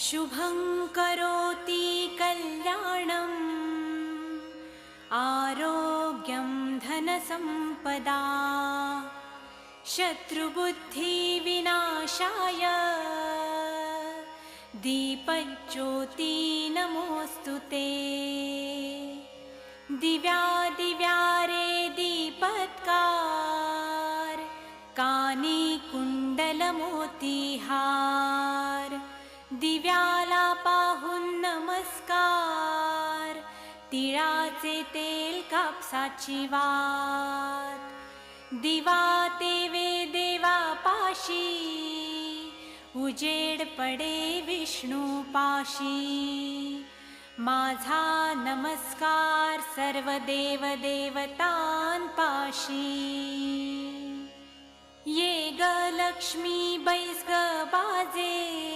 शुभं करोति कल्याणम् आरोग्यं धनसम्पदा शत्रुबुद्धिविनाशाय दीपज्योति नमोऽस्तु ते। दिव्या दिव्या रे दीपत्कार कानी कुंडलमोतीहार दिव्याला पाहून नमस्कार तिळाचे तेल कापसाची वात दिवा तेवे देवा पाशी उजेड पडे विष्णू पाशी माझा नमस्कार सर्व देव देवतांपाशी ये ग लक्ष्मी बैस ग बाजे